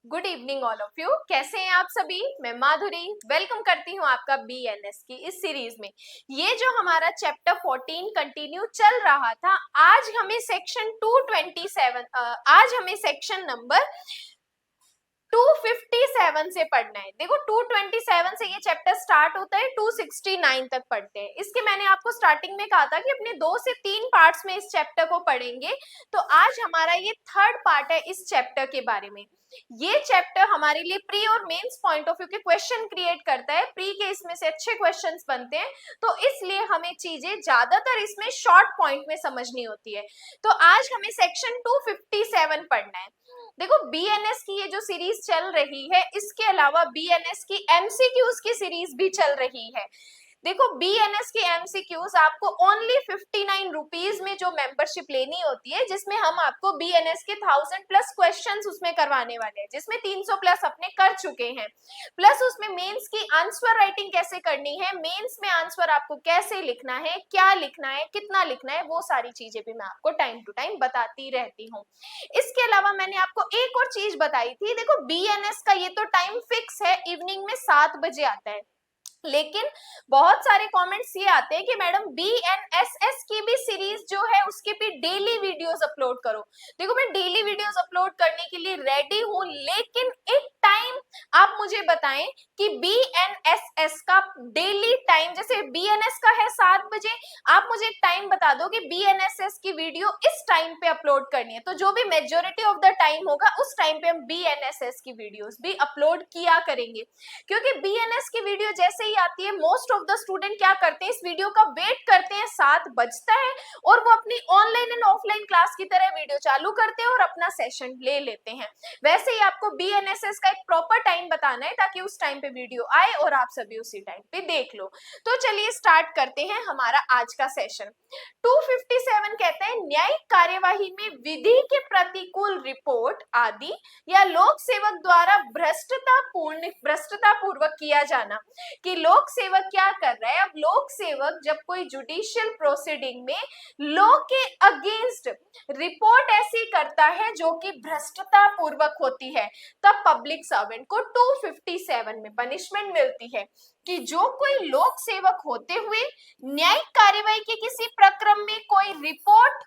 Good evening all of you. कैसे हैं आप सभी? मैं माधुरी वेलकम करती हूं आपका बीएनएस की इस सीरीज में। ये जो हमारा चैप्टर 14 कंटिन्यू चल रहा था, आज हमें सेक्शन 227 आज हमें सेक्शन नंबर 257 से पढ़ना है। देखो 227 से ये चैप्टर स्टार्ट होता है, 269 तक पढ़ते हैं। इसके मैंने आपको स्टार्टिंग में कहा था कि अपने 2 से 3 पार्ट्स में इस चैप्टर को पढ़ेंगे। तो आज हमारा ये थर्ड पार्ट है इस चैप्टर के बारे में। ये चैप्टर हमारे लिए प्री और मेंस पॉइंट ऑफ व्यू के क्वेश्चन क्रिएट करता है। प्री के इसमें से अच्छे क्वेश्चंस बनते हैं, तो इसलिए हमें चीजें ज्यादातर इसमें शॉर्ट पॉइंट में समझनी होती है। तो आज हमें सेक्शन 257 पढ़ना है। देखो बीएनएस की ये जो सीरीज चल रही है, इसके अलावा बीएनएस की एमसीक्यूज की सीरीज भी चल रही है। देखो बीएनएस के एमसीक्यूज आपको ओनली 59 रुपीज में जो मेंबरशिप लेनी होती है, जिसमें हम आपको बीएनएस के 1000+ क्वेश्चंस उसमें करवाने वाले हैं, जिसमें 300+ अपने कर चुके हैं। प्लस उसमें मेंस की आंसर राइटिंग कैसे करनी है, मेंस में आंसर आपको कैसे लिखना है, क्या लिखना है, कितना लिखना है, वो सारी चीजें भी मैं आपको टाइम टू टाइम बताती रहती हूँ। इसके अलावा मैंने आपको एक और चीज बताई थी। देखो बीएनएस का ये तो टाइम फिक्स है, इवनिंग में 7 बजे आता है, लेकिन बहुत सारे कमेंट्स ये आते हैं कि मैडम बीएनएसएस की भी सीरीज जो है उसके भी डेली वीडियोस अपलोड करो। देखो मैं डेली वीडियोस अपलोड करने के लिए रेडी हूं, लेकिन एक टाइम आप मुझे बताएं कि बीएनएसएस का डेली टाइम, जैसे बीएनएस का है 7 बजे, आप मुझे एक टाइम बता दो कि बीएनएसएस की वीडियो इस टाइम पे अपलोड करनी है। तो जो भी मेजोरिटी ऑफ द टाइम होगा उस टाइम पे हम बीएनएसएस की वीडियोस भी अपलोड किया करेंगे, क्योंकि बीएनएस की वीडियो जैसे ही आती है मोस्ट ऑफ द स्टूडेंट क्या करते हैं, इस वीडियो का वेट करते हैं, 7 बजता है और वो अपनी ऑनलाइन एंड ऑफलाइन क्लास की तरह वीडियो चालू करते हैं और अपना सेशन ले लेते हैं। वैसे ही आपको बीएनएसएस का एक प्रॉपर टाइम बताना है ताकि उस टाइम पे वीडियो आए और आप सभी उसी टाइम पे देख लो। तो चलिए स्टार्ट करते हैं हमारा आज का सेशन। 257 कहता है न्यायिक कार्यवाही में विधि के प्रतिकूल रिपोर्ट आदि या लोक सेवक द्वारा भ्रष्टता पूर्वक किया जाना। कि लोक सेवक क्या कर रहा है, अब लोक सेवक जब कोई जुडिशियल प्रोसीडिंग में लॉ के अगेंस्ट रिपोर्ट ऐसी करता है जो कि भ्रष्टता पूर्वक होती है, तब पब्लिक सर्वेंट को 257 में पनिशमेंट मिलती है कि जो कोई लोक सेवक होते हुए न्यायिक कार्यवाही के किसी प्रक्रम में कोई रिपोर्ट,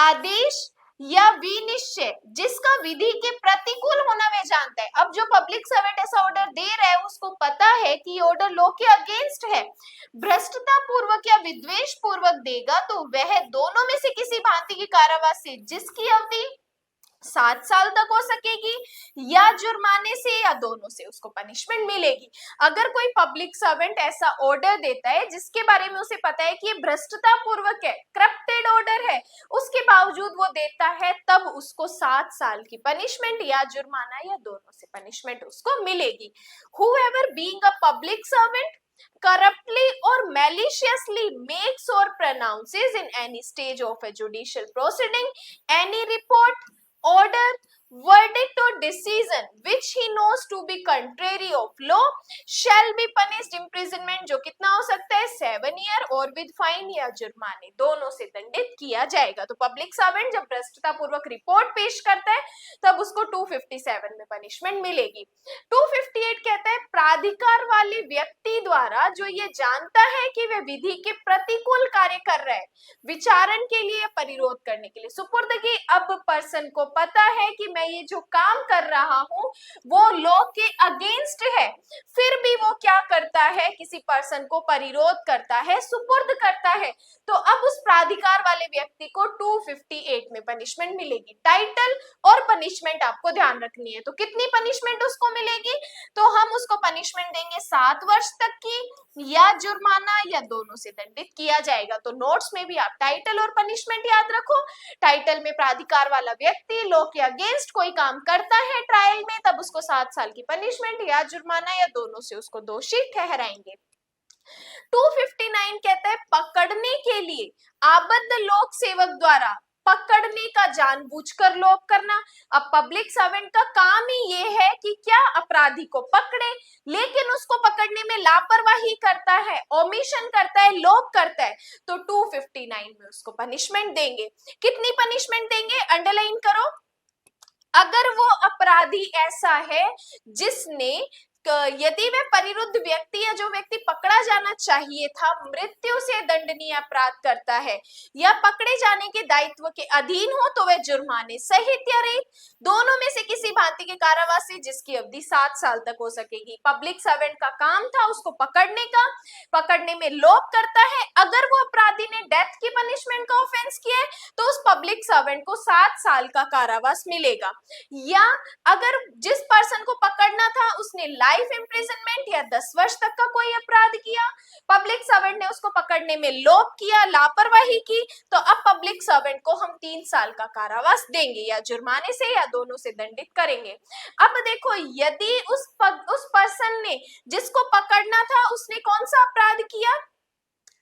आदेश या विनिश्चय जिसका विधि के प्रतिकूल होना वह जानता है। अब जो पब्लिक सर्वेंट ऐसा ऑर्डर दे रहा है उसको पता है कि ये ऑर्डर लॉ के अगेंस्ट है, भ्रष्टता पूर्वक या विद्वेष पूर्वक देगा, तो वह दोनों में से किसी भांति की कारावास से, जिसकी अवधि 7 साल तक हो सकेगी, या जुर्माने से, या दोनों से उसको पनिशमेंट मिलेगी। अगर कोई पब्लिक सर्वेंट ऐसा ऑर्डर देता है जिसके बारे में उसे पता है कि ये भ्रष्टता पूर्वक है, करप्टेड ऑर्डर है, उसके बावजूद वो देता है, तब उसको 7 साल की पनिशमेंट या जुर्माना या दोनों से पनिशमेंट उसको मिलेगी। Whoever being a public servant corruptly or maliciously makes or pronounces in any stage of a judicial proceeding any report, order, verdict or decision which he knows to be contrary of law shall be punished imprisonment, जो कितना हो सकता है 7 year, और with fine या जुर्माने दोनों से दंडित किया जाएगा। तो पब्लिक सर्वेंट जब भ्रष्टता पूर्वक रिपोर्ट पेश करता है तब उसको 257 में पनिशमेंट मिलेगी। 258 कहता है प्राधिकार वाले व्यक्ति द्वारा जो ये जानता है कि वह विधि के प्रतिकूल कार्य कर रहा है, विचारण के लिए, परिरोध करने के लिए सुपुर्दगी। अब पर्सन को पता है कि मैं ये जो काम कर रहा हूं वो लॉ के अगेंस्ट है, फिर भी वो क्या करता है, किसी पर्सन को परिरोध करता है, सुपुर्द करता है, तो अब उस प्राधिकार वाले व्यक्ति को 258 में पनिशमेंट मिलेगी। टाइटल और पनिशमेंट आपको ध्यान रखनी है। तो कितनी पनिशमेंट उसको मिलेगी, तो हम उसको पनिशमेंट देंगे 7 वर्ष तक की, या जुर्माना, या दोनों से दंडित किया जाएगा। तो नोट्स में भी आप टाइटल और पनिशमेंट याद रखो। टाइटल में प्राधिकार वाला व्यक्ति लॉ के अगेंस्ट कोई काम करता है ट्रायल में, तब उसको 7 साल की पनिशमेंट या जुर्माना या दोनों से उसको दोषी ठहराएंगे। 259 कहता है पकड़ने के लिए आबद्ध लोक सेवक द्वारा पकड़ने का जानबूझकर लोप करना। अब पब्लिक सर्वेंट का काम ही ये है कि क्या अपराधी को पकड़े, लेकिन उसको पकड़ने में लापरवाही करता है, ओमिशन करता है, लोप करता है, तो 259 में उसको पनिशमेंट देंगे। कितनी पनिशमेंट देंगे, अंडरलाइन करो, अगर वो अपराधी ऐसा है जिसने यदि वह परिरुद्ध व्यक्ति या जो व्यक्ति पकड़ा जाना चाहिए था मृत्यु से दंडनीय अपराध करता है या पकड़े जाने के दायित्व के अधीन हो तो वह जुर्माने सहित या रहित दोनों में से किसी भांति के कारावास से जिसकी अवधि 7 साल तक हो सकेगी। पब्लिक सर्वेंट का काम था उसको पकड़ने का, पकड़ने में लोभ करता है। अगर वो अपराधी ने डेथ की पनिशमेंट का ऑफेंस किया है तो उस पब्लिक सर्वेंट को 7 साल का कारावास मिलेगा। या अगर जिस पर्सन को पकड़ना था उसने लाइफ इम्प्रिजनमेंट या 10 वर्ष तक का कोई अपराध किया, पब्लिक सर्वेंट ने उसको पकड़ने में लोभ किया, लापरवाही की, तो अब पब्लिक सर्वेंट को हम 3 साल का कारावास देंगे या जुर्माने से या दोनों से दंडित करेंगे। अब देखो यदि उस पर्सन ने जिसको पकड़ना था उसने कौन सा अपराध किया,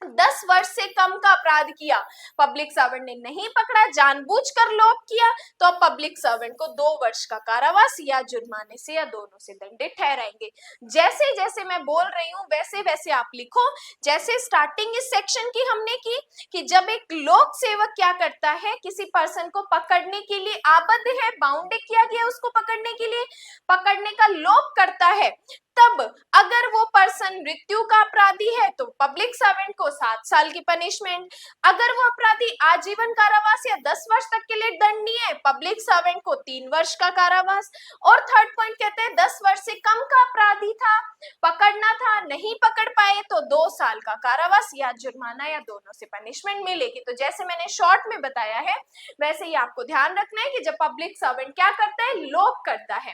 10 वर्ष से कम का अपराध किया, पब्लिक सर्वेंट ने नहीं पकड़ा, जानबूझकर लोभ किया, तो अब पब्लिक सर्वेंट को 2 वर्ष का कारावास या जुर्माने से या दोनों से दंडित ठहराएंगे। जैसे जैसे मैं बोल रही हूं वैसे वैसे आप लिखो। जैसे स्टार्टिंग इस सेक्शन की हमने की कि जब एक लोक सेवक क्या करता है, किसी पर्सन को पकड़ने के लिए आबद्ध है, बाउंड किया गया उसको पकड़ने के लिए, पकड़ने का लोभ करता है, तब अगर वो पर्सन मृत्यु का अपराधी है तो पब्लिक सर्वेंट को 7 साल की पनिशमेंट, अगर वो अपराधी आजीवन कारावास या 10 वर्ष तक के लिए दंडनीय है, पब्लिक सर्वेंट को 3 वर्ष का कारावास। और थर्ड पॉइंट कहते हैं 10 वर्ष से कम का अपराधी था, पकड़ना था, नहीं पकड़ पाए तो 2 साल का कारावास या जुर्माना या दोनों से पनिशमेंट मिलेगी। तो जैसे मैंने शॉर्ट में बताया है वैसे ही आपको ध्यान रखना है कि जब पब्लिक सर्वेंट क्या करता है, लोभ करता है।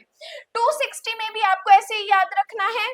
260 में भी आपको ऐसे ही याद रखना है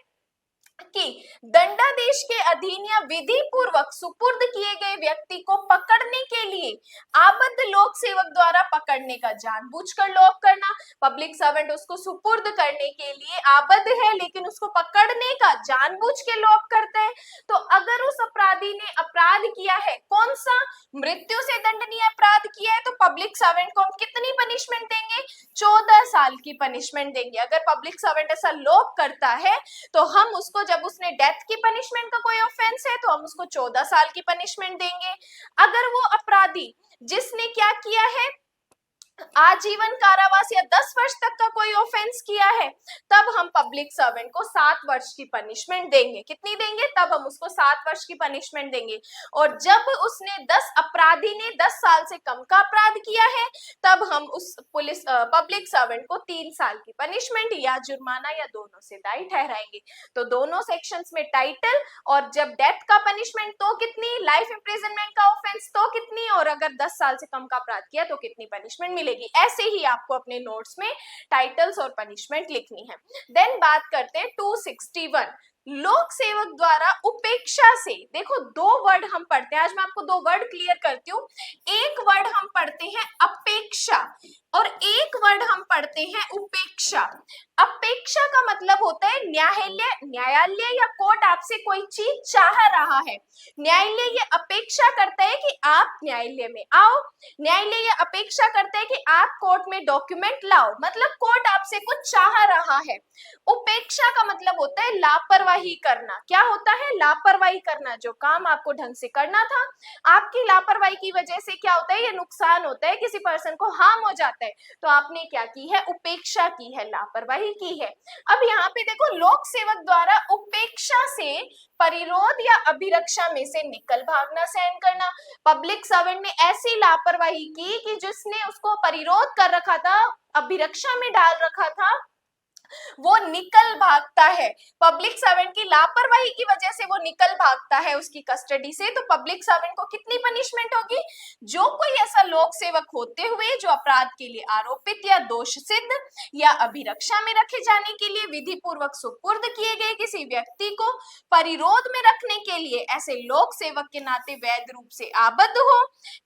कि दंडादेश के अधीन या विधि पूर्वक सुपुर्द किए गए व्यक्ति को पकड़ने के लिए आबद्ध लोक सेवक द्वारा पकड़ने का जानबूझकर लोभ करना, पब्लिक सर्वेंट उसको सुपुर्द करने के लिए आबद्ध है लेकिन उसको पकड़ने का जानबूझ के लोभ करता है। तो अगर उस अपराधी ने अपराध किया है, कौन सा, मृत्यु से दंडनीय अपराध किया है, तो पब्लिक सर्वेंट को हम कितनी पनिशमेंट देंगे, 14 साल की पनिशमेंट देंगे। अगर पब्लिक सर्वेंट ऐसा लोभ करता है तो हम उसको, जब उसने डेथ की पनिशमेंट का कोई ऑफेंस है तो हम उसको 14 साल की पनिशमेंट देंगे। अगर वो अपराधी जिसने क्या किया है, आजीवन कारावास या 10 वर्ष तक का कोई ऑफेंस किया है, तब हम पब्लिक सर्वेंट को 7 वर्ष की पनिशमेंट देंगे। कितनी देंगे, तब हम उसको 7 वर्ष की पनिशमेंट देंगे। और जब उसने अपराधी ने 10 साल से कम का अपराध किया है तब हम उस पब्लिक सर्वेंट को 3 साल की पनिशमेंट या जुर्माना या दोनों से दायी ठहराएंगे। तो दोनों सेक्शंस में टाइटल, और जब डेथ का पनिशमेंट तो कितनी, लाइफ इम्प्रिजनमेंट का ऑफेंस तो कितनी, और अगर 10 साल से कम का अपराध किया तो कितनी पनिशमेंट मिलेगी। ऐसे ही आपको अपने नोट्स में टाइटल्स और पनिशमेंट लिखनी है। देन बात करते हैं 261, लोक सेवक द्वारा उपेक्षा से। देखो 2 वर्ड हम पढ़ते हैं, आज मैं आपको 2 वर्ड क्लियर करती हूँ। एक वर्ड हम पढ़ते हैं अपेक्षा और एक वर्ड हम पढ़ते हैं उपेक्षा। अपेक्षा का मतलब होता है न्यायालय या कोर्ट आपसे कोई चीज चाह रहा है, न्यायालय ये अपेक्षा करता है कि आप न्यायालय में आओ, न्यायालय ये अपेक्षा करता है कि आप कोर्ट में डॉक्यूमेंट लाओ, मतलब कोर्ट आपसे कुछ चाह रहा है। उपेक्षा का मतलब होता है लापरवाही करना। क्या होता है, लापरवाही करना, जो काम आपको ढंग से करना था, आपकी लापरवाही की वजह से क्या होता है, ये नुकसान होता है, किसी पर्सन को हार्म हो जाता है, तो आपने क्या की है, उपेक्षा की है, लापरवाही की है। अब यहाँ पे देखो, लोक सेवक द्वारा उपेक्षा से परिरोध या अभिरक्षा में से निकल भागना, सहन करना। पब्लिक सर्वेंट ने ऐसी लापरवाही की कि जिसने उसको परिरोध कर रखा था, अभिरक्षा में डाल रखा था, वो निकल भागता है। पब्लिक सर्वेंट की लापरवाही की वजह से वो निकल भागता है उसकी कस्टडी से, तो पब्लिक सर्वेंट को कितनी पनिशमेंट होगी, जो कोई ऐसा लोक सेवक होते हुए जो अपराध के लिए आरोपित या दोष सिद्ध या अभिरक्षा में रखे जाने के लिए विधि पूर्वक सुपुर्द किए गए किसी व्यक्ति को परिरोध में रखने के लिए ऐसे लोक सेवक के नाते वैध रूप से आबद्ध हो,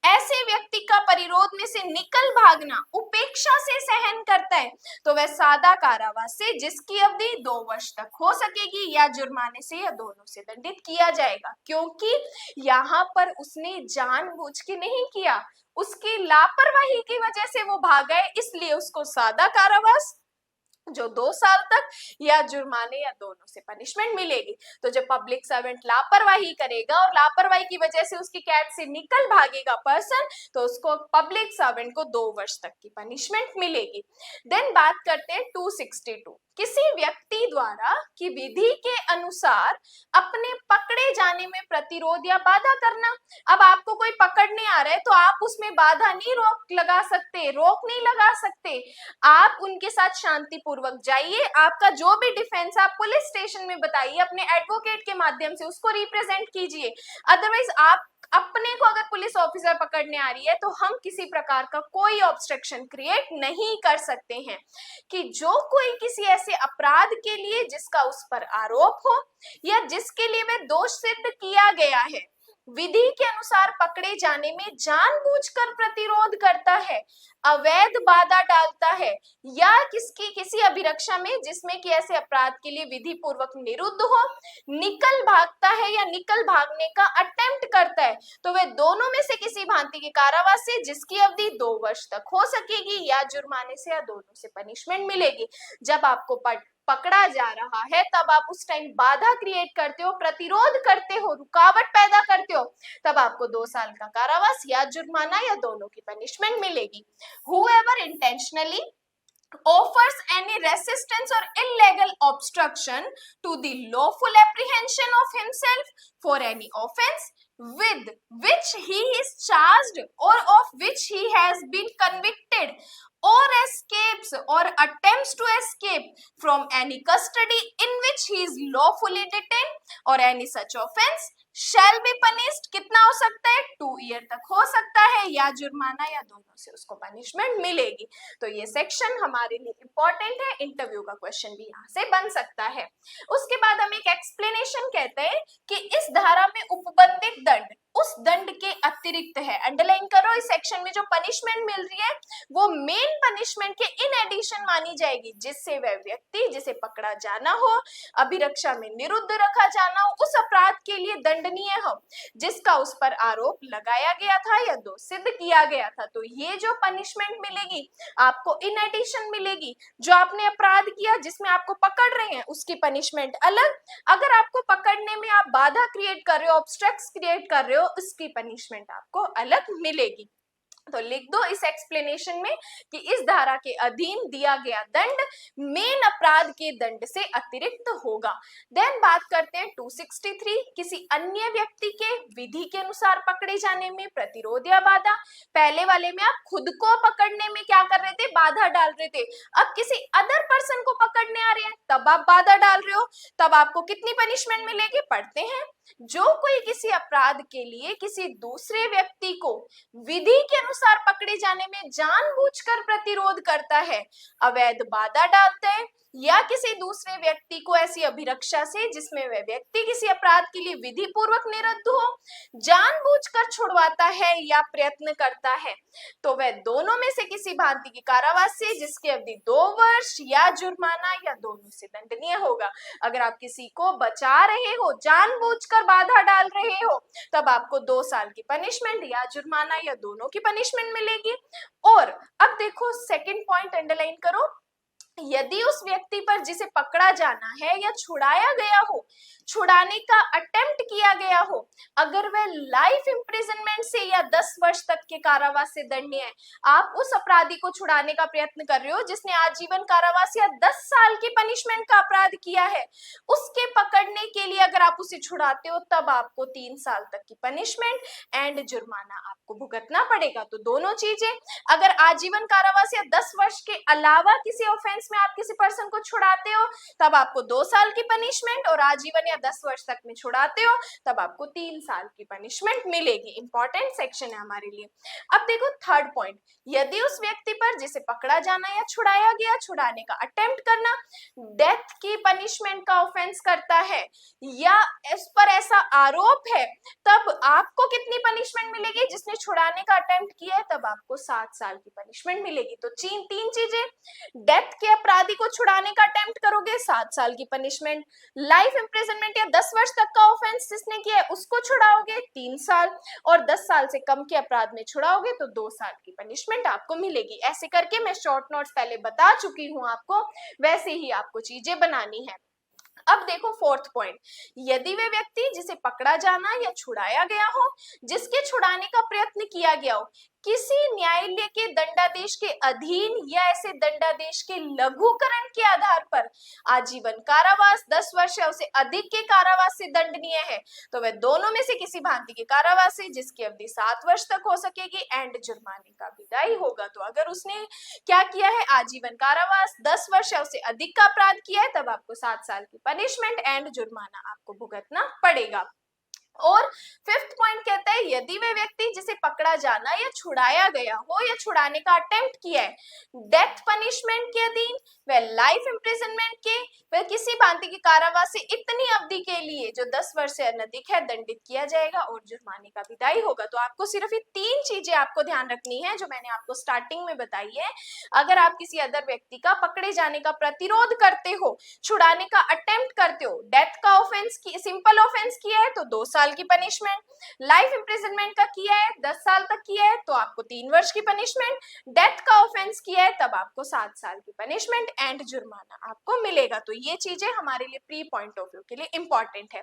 ऐसे व्यक्ति का परिरोध में से निकल भागना उपेक्षा से सहन करता है, तो वह सादा कारावास से जिसकी अवधि 2 वर्ष तक हो सकेगी या जुर्माने से या दोनों से दंडित किया जाएगा। क्योंकि यहाँ पर उसने जानबूझ के नहीं किया, उसकी लापरवाही की वजह से वो भागा है, इसलिए उसको सादा कारावास जो 2 साल तक या जुर्माने या दोनों से पनिशमेंट मिलेगी। तो जब पब्लिक सर्वेंट लापरवाही करेगा और लापरवाही की वजह से उसकी कैद से निकल भागेगा पर्सन, तो उसको पब्लिक सर्वेंट को 2 वर्ष तक की पनिशमेंट मिलेगी। देन बात करते हैं 262, किसी व्यक्ति द्वारा की विधि के अनुसार अपने पकड़े जाने में प्रतिरोध या बाधा करना। अब आपको कोई पकड़ने आ रहा है तो आप उसमें बाधा नहीं रोक नहीं लगा सकते। आप उनके साथ शांतिपूर्वक जाइए, आपका जो भी डिफेंस आप पुलिस स्टेशन में बताइए, अपने एडवोकेट के माध्यम से उसको रिप्रेजेंट कीजिए। अदरवाइज आप अपने को अगर पुलिस ऑफिसर पकड़ने आ रही है तो हम किसी प्रकार का कोई ऑब्स्ट्रक्शन क्रिएट नहीं कर सकते हैं। कि जो कोई किसी ऐसे अपराध के लिए जिसका उस पर आरोप हो या जिसके लिए वह दोष सिद्ध किया गया है, विधि के अनुसार पकड़े जाने में जानबूझकर प्रतिरोध करता है, अवैध बाधा डालता है या किसी अभिरक्षा में जिसमें कि ऐसे अपराध के लिए विधि पूर्वक निरुद्ध हो, निकल भागता है या निकल भागने का अटेम्प्ट करता है, तो वह दोनों में से किसी भांति के कारावास से जिसकी अवधि 2 वर्ष तक हो सकेगी या जुर्माने से या दोनों से पनिशमेंट मिलेगी। जब आपको पकड़ा जा रहा है तब आप उस टाइम बाधा क्रिएट करते हो, प्रतिरोध करते हो, रुकावट पैदा करते हो, तब आपको 2 साल का कारावास या जुर्माना या दोनों की पनिशमेंट मिलेगी। Whoever intentionally offers any resistance or illegal obstruction to the lawful apprehension of himself for any offense with which he is charged or of which he has been convicted or escapes or attempts to escape from any custody in which he is lawfully detained or any such offense shall be punished, कितना हो सकता है 2 year तक हो सकता है या जुर्माना या दोनों से उसको पनिशमेंट मिलेगी। तो ये सेक्शन हमारे लिए इंपॉर्टेंट है, इंटरव्यू का क्वेश्चन भी यहाँ से बन सकता है। उसके बाद हम एक एक्सप्लेनेशन कहते हैं कि इस धारा में उपबंधित दंड उस दंड के अतिरिक्त है। अंडरलाइन करो, इस सेक्शन में जो पनिशमेंट मिल रही है वो मेन पनिशमेंट के इन एडिशन मानी जाएगी, जिससे वह व्यक्ति जिसे पकड़ा जाना हो, अभिरक्षा में निरुद्ध रखा जाना हो, उस अपराध के लिए दंडनीय हो जिसका उस पर आरोप लगाया गया था या दोष सिद्ध किया गया था। तो ये जो पनिशमेंट मिलेगी आपको इन एडिशन मिलेगी। जो आपने अपराध किया जिसमें आपको पकड़ रहे हैं उसकी पनिशमेंट अलग, अगर आपको पकड़ने में आप बाधा क्रिएट कर रहे हो, ऑब्स्ट्रक्ट्स क्रिएट कर रहे हो, उसकी पनिशमेंट आपको अलग मिलेगी। तो लिख दो इस एक्सप्लेनेशन में कि इस धारा के अधीन दिया गया दंड मेन अपराध के दंड से अतिरिक्त होगा। देन बात करते हैं 263, किसी अन्य व्यक्ति के विधि के अनुसार पकड़े जाने में प्रतिरोध या बाधा। पहले वाले में आप खुद को पकड़ने में क्या कर रहे थे, बाधा डाल रहे थे। अब किसी अदर पर्सन को पकड़ने आ रहे हैं तब आप बाधा डाल रहे हो, तब आपको कितनी पनिशमेंट मिलेगी, पढ़ते हैं। जो कोई किसी अपराध के लिए किसी दूसरे व्यक्ति को विधि के अनुसार पकड़े जाने में जानबूझकर प्रतिरोध करता है, अवैध बाधा डालता है या किसी दूसरे व्यक्ति को ऐसी अभिरक्षा से जिसमें वह व्यक्ति किसी अपराध के लिए विधि पूर्वक निरुद्ध हो जानबूझकर छुड़वाता है या प्रयत्न करता है, तो वह दोनों में से किसी भांति की कारावास से जिसकी अवधि 2 वर्ष या जुर्माना या दोनों से दंडनीय होगा। अगर आप किसी को बचा रहे हो, जानबूझकर बाधा डाल रहे हो, तब आपको 2 साल की पनिशमेंट या जुर्माना या दोनों की पनिशमेंट मिलेगी। और अब देखो सेकंड पॉइंट अंडरलाइन करो, यदि उस व्यक्ति पर जिसे पकड़ा जाना है या छुड़ाया गया हो, छुड़ाने का अटेम्प्ट किया गया हो, अगर वह लाइफ इम्प्रिजनमेंट से या 10 वर्ष तक के कारावास से दंडनीय है, आप उस अपराधी को छुड़ाने का प्रयत्न कर रहे हो जिसने आजीवन कारावास या 10 साल की पनिशमेंट का अपराध किया है, उसके पकड़ने के लिए अगर आप उसे छुड़ाते हो तब आपको 3 साल तक की पनिशमेंट एंड जुर्माना आपको भुगतना पड़ेगा। तो दोनों चीजें, अगर आजीवन कारावास या 10 वर्ष के अलावा किसी ऑफेंस में आप किसी पर्सन को छुड़ाते हो तब आपको 2 साल की पनिशमेंट, और आजीवन या 10 वर्ष तक में छुड़ाते हो तब आपको 3 साल की पनिशमेंट मिलेगी। इंपॉर्टेंट सेक्शन है हमारे लिए। अब देखो थर्ड पॉइंट, यदि उस व्यक्ति पर जिसे पकड़ा जाना या छुड़ाया गया, छुड़ाने का अटेम्प्ट करना डेथ की पनिशमेंट का ऑफेंस करता है या इस पर ऐसा आरोप है, तब आपको कितनी पनिशमेंट मिलेगी, जिसने छुड़ाने का अटेम्प्ट किया है तब आपको 7 साल की पनिशमेंट मिलेगी। तो तीन चीजें, डेथ के अपराधी को छुड़ाने का अटेम्प्ट करोगे 7 साल की पनिशमेंट, लाइफ इंप्रिजनमेंट इम्प्रिजनमेंट या 10 वर्ष तक का ऑफेंस जिसने किया है उसको छुड़ाओगे 3 साल, और 10 साल से कम के अपराध में छुड़ाओगे तो 2 साल की पनिशमेंट आपको मिलेगी। ऐसे करके मैं शॉर्ट नोट्स पहले बता चुकी हूं आपको, वैसे ही आपको चीजें बनानी है। अब देखो फोर्थ पॉइंट, यदि वे व्यक्ति जिसे पकड़ा जाना या छुड़ाया गया हो, जिसके छुड़ाने का प्रयत्न किया गया हो, किसी न्यायालय के दंडादेश के अधीन या ऐसे दंडादेश के लघुकरण के आधार पर आजीवन कारावास, 10 वर्ष या उसे अधिक के कारावास से दंडनीय है, तो वह दोनों में से किसी भांति के कारावास से जिसकी अवधि 7 वर्ष तक हो सकेगी एंड जुर्माने का भी दायी होगा। तो अगर उसने क्या किया है, आजीवन कारावास, 10 वर्ष या उसे अधिक का अपराध किया है, तब आपको 7 साल की पनिशमेंट एंड जुर्माना आपको भुगतना पड़ेगा। और फिफ्थ पॉइंट कहता है, यदि वे व्यक्ति जिसे पकड़ा जाना या छुड़ाया गया हो या छुड़ाने का अटेम्प्ट किया है डेथ पनिशमेंट के अधीन, वह लाइफ इम्प्रिजनमेंट के, वह किसी भांति के कारावास से इतनी अवधि के लिए जो 10 वर्ष से अधिक है दंडित किया जाएगा और जुर्माने का भी दायी होगा। तो आपको सिर्फ ये 3 चीजें आपको ध्यान रखनी है जो मैंने आपको स्टार्टिंग में बताई है। अगर आप किसी अदर व्यक्ति का पकड़े जाने का प्रतिरोध करते हो, छुड़ाने का अटेम्प्ट करते हो, डेथ का ऑफेंस की सिंपल ऑफेंस किया है तो 2 साल की पनिशमेंट, लाइफ इम्प्रिजनमेंट का किया है 10 साल तक किया है तो आपको 3 वर्ष की पनिशमेंट, डेथ का ऑफेंस किया है तब आपको 7 साल की पनिशमेंट एंड जुर्माना आपको मिलेगा। तो ये चीजें हमारे लिए प्री पॉइंट ऑफ व्यू के लिए इंपॉर्टेंट है।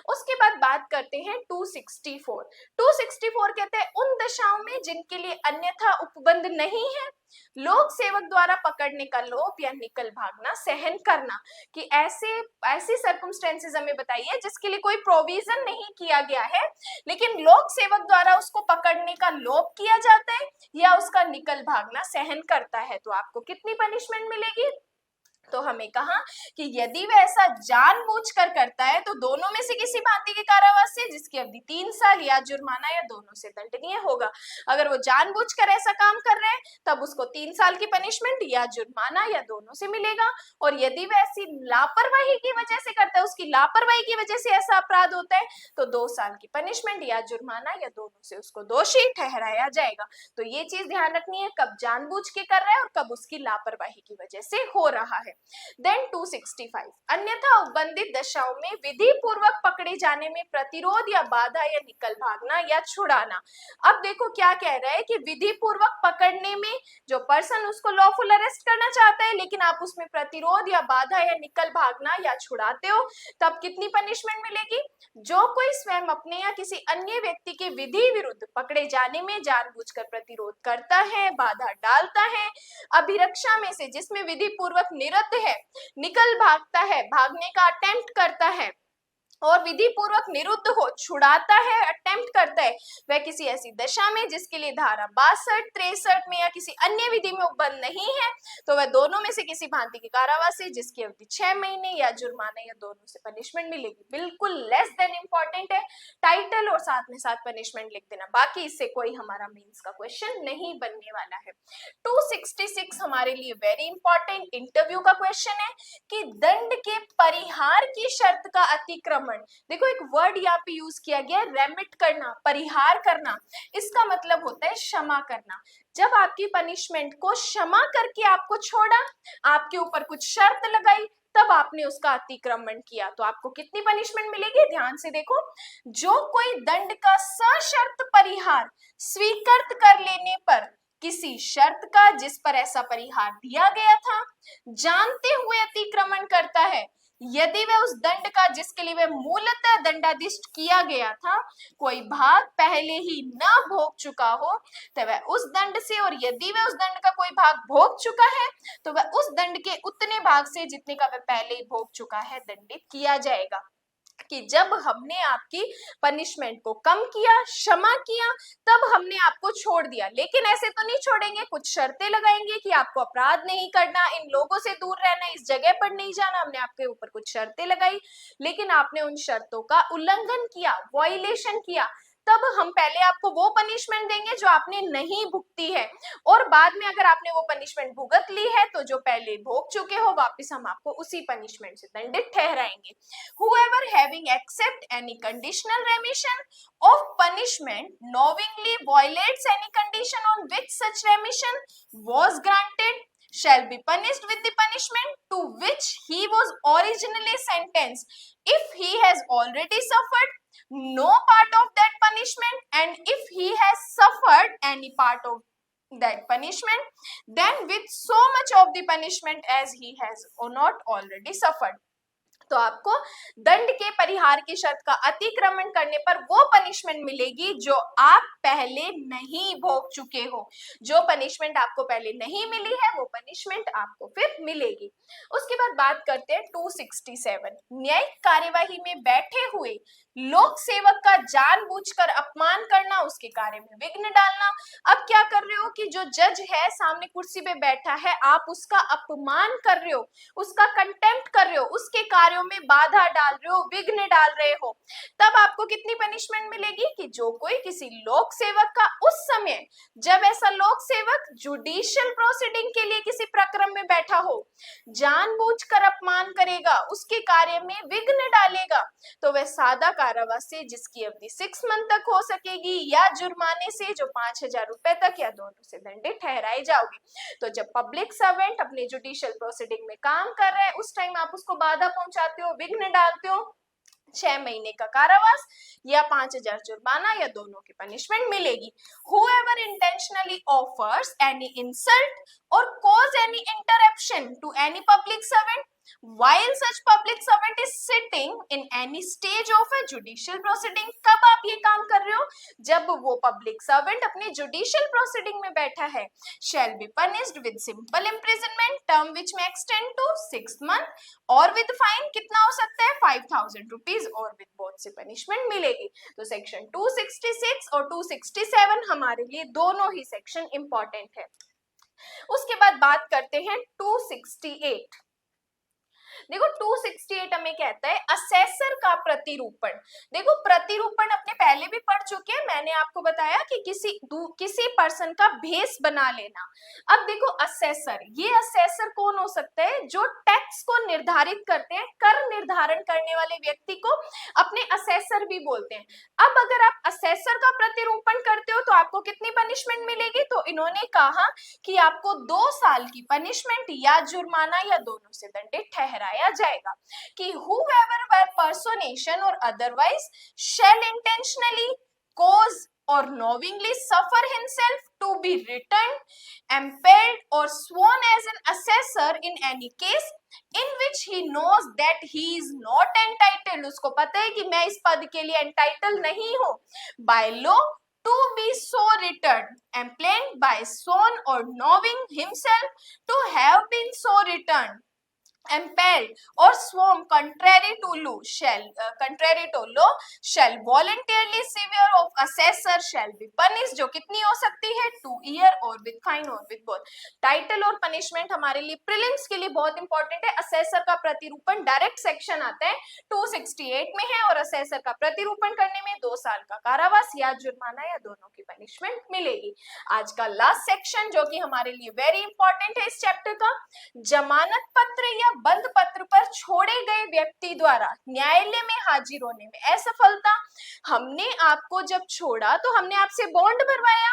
उसके बाद बात करते हैं 264। 264 कहते हैं उन दशाओं में जिनके लिए अन्यथा उपबंध नहीं है, लोक सेवक द्वारा पकड़ने का लोभ या निकल भागना सहन करना, कि ऐसी सर्कमस्टेंसेस हमें बताइए जिसके लिए कोई प्रोविजन नहीं किया गया है लेकिन लोक सेवक द्वारा उसको पकड़ने का लोभ किया जाता है या उसका निकल भागना सहन करता है, तो आपको कितनी पनिशमेंट मिलेगी। तो हमें कहा कि यदि वह ऐसा जानबूझकर करता है तो दोनों में से किसी भांति के कारावास से जिसकी अवधि 3 साल या जुर्माना या दोनों से दंडनीय होगा। अगर वो जानबूझकर ऐसा काम कर रहे हैं तब उसको 3 साल की पनिशमेंट या जुर्माना या दोनों से मिलेगा, और यदि वह ऐसी लापरवाही की वजह से करता है, उसकी लापरवाही की वजह से ऐसा अपराध होता है तो 2 साल की पनिशमेंट या जुर्माना या दोनों से उसको दोषी ठहराया जाएगा। तो ये चीज ध्यान रखनी है, कब जानबूझ के कर रहा है और कब उसकी लापरवाही की वजह से हो रहा है। देन 265, अन्यथा उपबंधित दशाओं में विधि पूर्वक पकड़े जाने में प्रतिरोध या बाधा या निकल भागना या छुड़ाना। अब देखो क्या कह रहा है कि विधि पूर्वक पकड़ने में जो पर्सन उसको लॉफुल अरेस्ट करना चाहता है लेकिन आप उसमें प्रतिरोध या बाधा या निकल भागना या छुड़ाते हो, तब कितनी पनिशमेंट मिलेगी। जो कोई स्वयं अपने या किसी अन्य व्यक्ति के विधि विरुद्ध पकड़े जाने में जानबूझकर प्रतिरोध करता है, बाधा डालता है, अभिरक्षा में से जिसमें विधि पूर्वक निरत है, निकल भागता है, भागने का अटेम्प्ट करता है और विधि पूर्वक निरुद्ध हो, छुड़ाता है, अटेम्प्ट करता है, वह किसी ऐसी दशा में जिसके लिए धारा 62, 63 में या किसी अन्य विधि में उपबंध नहीं है तो वह दोनों में से किसी भांति के कारावास से जिसकी अवधि 6 महीने या जुर्माना या दोनों से पनिशमेंट मिलेगी। बिल्कुल लेस देन इंपॉर्टेंट है, टाइटल और साथ में साथ पनिशमेंट लिख देना, बाकी इससे कोई हमारा मेंस का क्वेश्चन नहीं बनने वाला है। 266 हमारे लिए वेरी इंपॉर्टेंट इंटरव्यू का क्वेश्चन है कि दंड के परिहार की शर्त का अतिक्रमण। देखो एक वर्ड यहाँ पे यूज किया गया, रेमिट करना, परिहार करना, इसका मतलब होता है क्षमा करना। जब आपकी पनिशमेंट को क्षमा करके आपको छोड़ा, आपके ऊपर कुछ शर्त लगाई, तब आपने उसका अतिक्रमण किया, तो आपको कितनी पनिशमेंट मिलेगी। ध्यान से देखो, जो कोई दंड का सशर्त परिहार स्वीकृत कर लेने पर किसी शर्त का जिस पर ऐसा परिहार दिया गया था जानते हुए अतिक्रमण करता है, यदि वह उस दंड का जिसके लिए वह मूलतः दंडाधिष्ट किया गया था कोई भाग पहले ही न भोग चुका हो तो वह उस दंड से, और यदि वह उस दंड का कोई भाग भोग चुका है तो वह उस दंड के उतने भाग से जितने का वह पहले ही भोग चुका है दंडित किया जाएगा। कि जब हमने आपकी पनिशमेंट को कम किया, क्षमा किया, तब हमने आपको छोड़ दिया, लेकिन ऐसे तो नहीं छोड़ेंगे, कुछ शर्तें लगाएंगे कि आपको अपराध नहीं करना, इन लोगों से दूर रहना, इस जगह पर नहीं जाना, हमने आपके ऊपर कुछ शर्तें लगाई, लेकिन आपने उन शर्तों का उल्लंघन किया, वायलेशन किया, तब हम पहले आपको वो पनिशमेंट देंगे जो आपने नहीं भुगती है, और बाद में अगर आपने वो पनिशमेंट भुगत ली है तो जो पहले भोग चुके हो वापस हम आपको उसी पनिशमेंट से दंडित ठहराएंगे। Whoever having accept any conditional remission of punishment knowingly violates any condition on which such remission was granted shall be punished with the punishment to which he was originally sentenced if he has already suffered no part of that punishment, and if he has suffered any part of that punishment, then with so much of the punishment as he has or not already suffered. तो आपको दंड के परिहार की शर्त का अतिक्रमण करने पर वो पनिशमेंट मिलेगी जो आप पहले नहीं भोग चुके हो। जो पनिशमेंट आपको पहले नहीं मिली है वो पनिशमेंट आपको फिर मिलेगी। उसके बाद बात करते हैं 267, न्यायिक कार्यवाही में बैठे हुए लोक सेवक का जानबूझकर अपमान करना, उसके कार्य में विघ्न डालना। अब क्या कर रहे हो कि जो जज है सामने कुर्सी पे बैठा है, आप उसका अपमान कर रहे हो, उसका कंटेम्प्ट कर रहे हो, उसके कार्यों में बाधा डाल रहे हो, विघ्न डाल रहे हो। तब आपको कितनी पनिशमेंट मिलेगी कि जो कोई किसी लोक सेवक का उस समय जब ऐसा लोक सेवक जुडिशियल प्रोसीडिंग के लिए किसी प्रकरण में बैठा हो जानबूझकर अपमान करेगा, उसके कार्य में विघ्न डालेगा, तो वह सादा कारावास से जिसकी अवधि 6 मंथ तक हो सकेगी या जुर्माने से जो 5,000 रुपए तक या दोनों से दंडित ठहराए जाओगे। तो जब पब्लिक सर्वेंट अपने जुडिशियल प्रोसीडिंग में काम कर रहे हैं उस टाइम आप उसको बाधा पहुंचाते हो, विघ्न डालते हो, 6 महीने का कारावास या 5,000 जुर्माना या दोनों की पनिशमेंट मिलेगी। Whoever intentionally offers any insult or cause any interruption to any public servant while such public servant is sitting in any stage of a judicial proceeding, कब आप ये काम कर रहे हो? जब वो public servant अपने judicial proceeding में बैठा है, shall be punished with simple imprisonment, term which may extend to 6 months, और with fine कितना हो सकता है 5,000 rupees, और with both से punishment मिलेगी। तो सेक्शन 266 और 267 हमारे लिए दोनों ही सेक्शन इंपॉर्टेंट है। उसके बाद बात करते हैं 268। देखो 268 हमें कहता है असेसर का प्रतिरूपण। देखो प्रतिरूपण अपने पहले भी पढ़ चुके हैं, मैंने आपको बताया कि किसी पर्सन का भेस बना लेना। अब देखो असेसर, ये असेसर कौन हो सकता है? जो टैक्स को निर्धारित करते हैं, कर निर्धारण करने वाले व्यक्ति को अपने असेसर भी बोलते हैं। अब अगर आप असेसर का प्रतिरूपण करते हो तो आपको कितनी पनिशमेंट मिलेगी? तो इन्होंने कहा कि आपको 2 साल की पनिशमेंट या जुर्माना या दोनों से दंडित ठहराया जाएगा। कि whoever by personation or otherwise shall intentionally cause or knowingly suffer himself to be returned, impelled or sworn as an assessor in any case in which he knows that he is not entitled, उसको पता है कि मैं इस पद के लिए entitled नहीं हूँ, by law to be so returned, impelled by sworn or knowing himself to have been so returned, impelled or sworn contrary to law shall voluntarily severe of assessor shall be punished, जो कितनी हो सकती है 2 year और with fine और with both। Title और punishment हमारे लिए प्रीलिम्स के लिए बहुत इंपॉर्टेंट है। असेसर का प्रतिरूपण डायरेक्ट सेक्शन आता है 268 में है, और असेसर का प्रतिरूपण करने में 2 साल का कारावास या जुर्माना या दोनों की पनिशमेंट मिलेगी। आज का लास्ट सेक्शन जो कि हमारे लिए वेरी इंपॉर्टेंट है इस चैप्टर का, जमानत पत्र या बंद पत्र पर छोड़े गए व्यक्ति द्वारा न्यायालय में हाजिर होने में असफलता। हमने आपको जब छोड़ा तो हमने आपसे बॉन्ड भरवाया,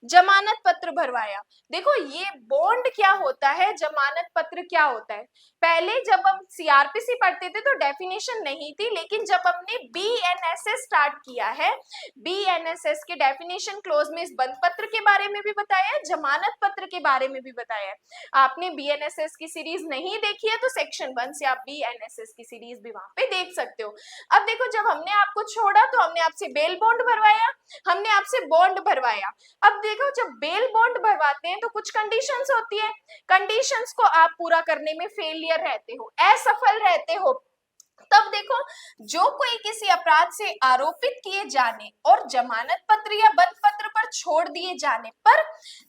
जमानत पत्र भरवाया। देखो ये बॉन्ड क्या होता है, जमानत पत्र क्या होता है? पहले जब हम सीआरपीसी पढ़ते थे तो डेफिनेशन नहीं थी, लेकिन जब हमने बीएनएसएस स्टार्ट किया है, बीएनएसएस के डेफिनेशन क्लोज में इस बंद पत्र के बारे में भी बताया है, जमानत पत्र के बारे में भी बताया है। आपने बीएनएसएस की सीरीज नहीं देखी है तो सेक्शन 1 से आप बीएनएसएस की सीरीज भी वहां पे देख सकते हो। अब देखो जब हमने आपको छोड़ा तो हमने आपसे बेल बॉन्ड भरवाया, हमने आपसे बॉन्ड भरवाया। अब देखो जब बेल बॉन्ड भरवाते हैं तो कुछ कंडीशंस होती है, कंडीशंस को आप पूरा करने में फेलियर रहते हो, असफल रहते हो, तब देखो जो कोई किसी अपराध से आरोपित किए जाने और जमानत पत्र या बंद पत्र पर छोड़ दिए जाने पर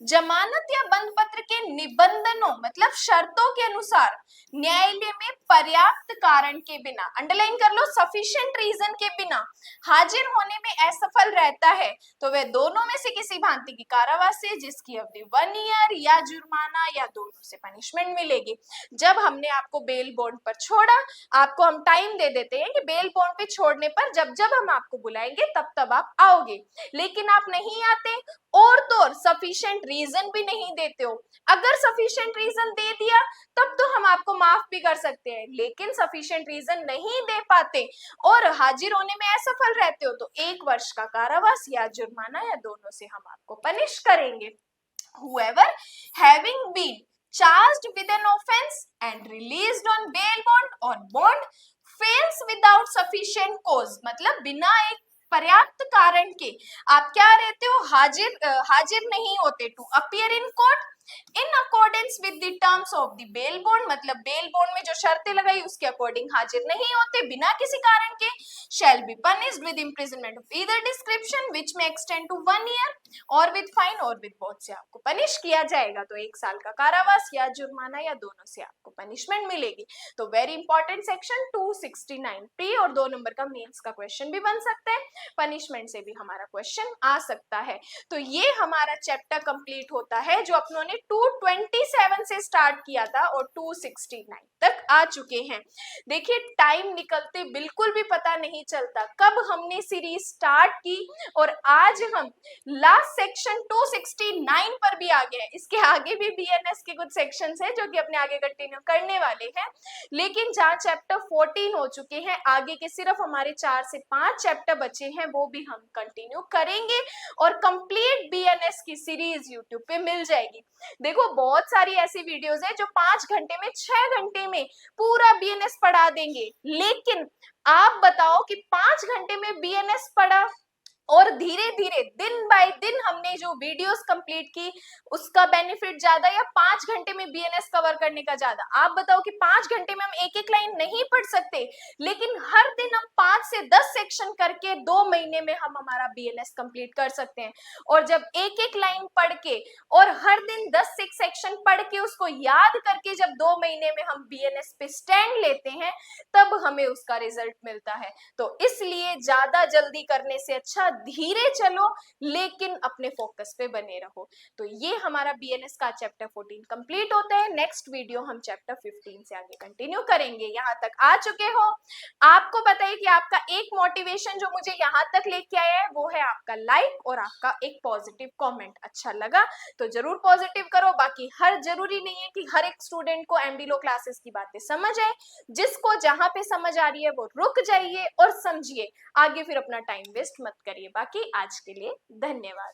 जमानत या बंद पत्र के निबंधनों मतलब शर्तों के अनुसार न्यायालय में पर्याप्त कारण के बिना, अंडरलाइन कर लो, सफिशिएंट रीजन के बिना हाजिर होने में असफल रहता है तो वह दोनों में से किसी भांति की कारावास से जिसकी अवधि 1 ईयर या जुर्माना या दोनों से पनिशमेंट मिलेगी। जब हमने आपको बेल बॉन्ड पर छोड़ा, आपको हम टाइम टाइम दे देते हैं कि बेल बॉन्ड पे छोड़ने पर जब जब हम आपको बुलाएंगे तब तब आप आओगे, लेकिन आप नहीं आते और तो और सफिशिएंट रीजन भी नहीं देते हो। अगर सफिशिएंट रीजन दे दिया तब तो हम आपको माफ भी कर सकते हैं, लेकिन सफिशिएंट रीजन नहीं दे पाते और हाजिर होने में असफल रहते हो तो 1 वर्ष का कारावास या जुर्माना या दोनों से हम आपको पनिश करेंगे। Whoever having been charged with an offense and released on bail bond or bond fails without sufficient cause, मतलब बिना एक पर्याप्त कारण के आप क्या रहते हो, हाजिर नहीं होते to appear in court in accordance with the terms of the bail bond, मतलब बेल बॉन्ड में जो शर्तें लगाई उसके अकॉर्डिंग हाजिर नहीं होते बिना किसी कारण के, shall be punished with imprisonment of either description which may extend to 1 year और विद फाइन और विद बोथ से आपको पनिश किया जाएगा। तो 1 साल का कारावास या जुर्माना या दोनों से आपको पनिशमेंट मिलेगी। तो वेरी इंपॉर्टेंट सेक्शन 269 प्री और 2 नंबर का मेंस का क्वेश्चन भी बन सकता है, पनिशमेंट से भी हमारा क्वेश्चन आ सकता है। तो ये हमारा चैप्टर कंप्लीट होता है जो अपनों ने 227 से स्टार्ट किया था और 269 तक आ चुके हैं। देखिए टाइम निकलते बिल्कुल भी पता नहीं चलता कब हमने सीरीज स्टार्ट की और आज हम लास्ट सेक्शन 269 पर भी आ गए हैं। इसके आगे भी बीएनएस के कुछ सेक्शंस हैं जो कि अपने आगे कंटिन्यू करने वाले हैं, लेकिन जहां चैप्टर 14 हो चुके हैं आगे के सिर्फ हमारे 4 से 5 चैप्टर बचे हैं वो भी हम कंटिन्यू करेंगे और कंप्लीट बीएनएस की सीरीज यूट्यूब पे मिल जाएगी। देखो बहुत सारी ऐसी वीडियोस है जो 5 घंटे में 6 घंटे में पूरा बीएनएस पढ़ा देंगे, लेकिन आप बताओ कि 5 घंटे में बीएनएस पढ़ा और धीरे धीरे दिन बाय दिन हमने जो वीडियोस कंप्लीट की उसका बेनिफिट ज्यादा या 5 घंटे में बीएनएस कवर करने का ज्यादा? आप बताओ कि 5 घंटे में हम एक एक लाइन नहीं पढ़ सकते, लेकिन हर दिन हम 5 से 10 सेक्शन करके 2 महीने में हम हमारा बीएनएस कंप्लीट कर सकते हैं। और जब एक एक लाइन पढ़ के और हर दिन 10 सेक्शन पढ़ के उसको याद करके जब 2 महीने में हम बीएनएस पे स्टैंड लेते हैं तब हमें उसका रिजल्ट मिलता है। तो इसलिए ज्यादा जल्दी करने से अच्छा धीरे चलो लेकिन अपने फोकस पे बने रहो। तो ये हमारा बीएनएस का चैप्टर 14 कंप्लीट होता है। नेक्स्ट वीडियो हम चैप्टर 15 से आगे कंटिन्यू करेंगे। यहाँ तक आ चुके हो, आपको पता है कि आपका एक मोटिवेशन जो मुझे यहाँ तक लेके आया है वो है आपका लाइक और आपका एक पॉजिटिव कमेंट। अच्छा लगा तो जरूर पॉजिटिव करो, बाकी हर जरूरी नहीं है कि हर एक स्टूडेंट को एमडी लो क्लासेस की बातें समझ आए। जिसको जहां पे समझ आ रही है वो रुक जाइए और समझिए, आगे फिर अपना टाइम वेस्ट मत करिए। बाकी आज के लिए धन्यवाद।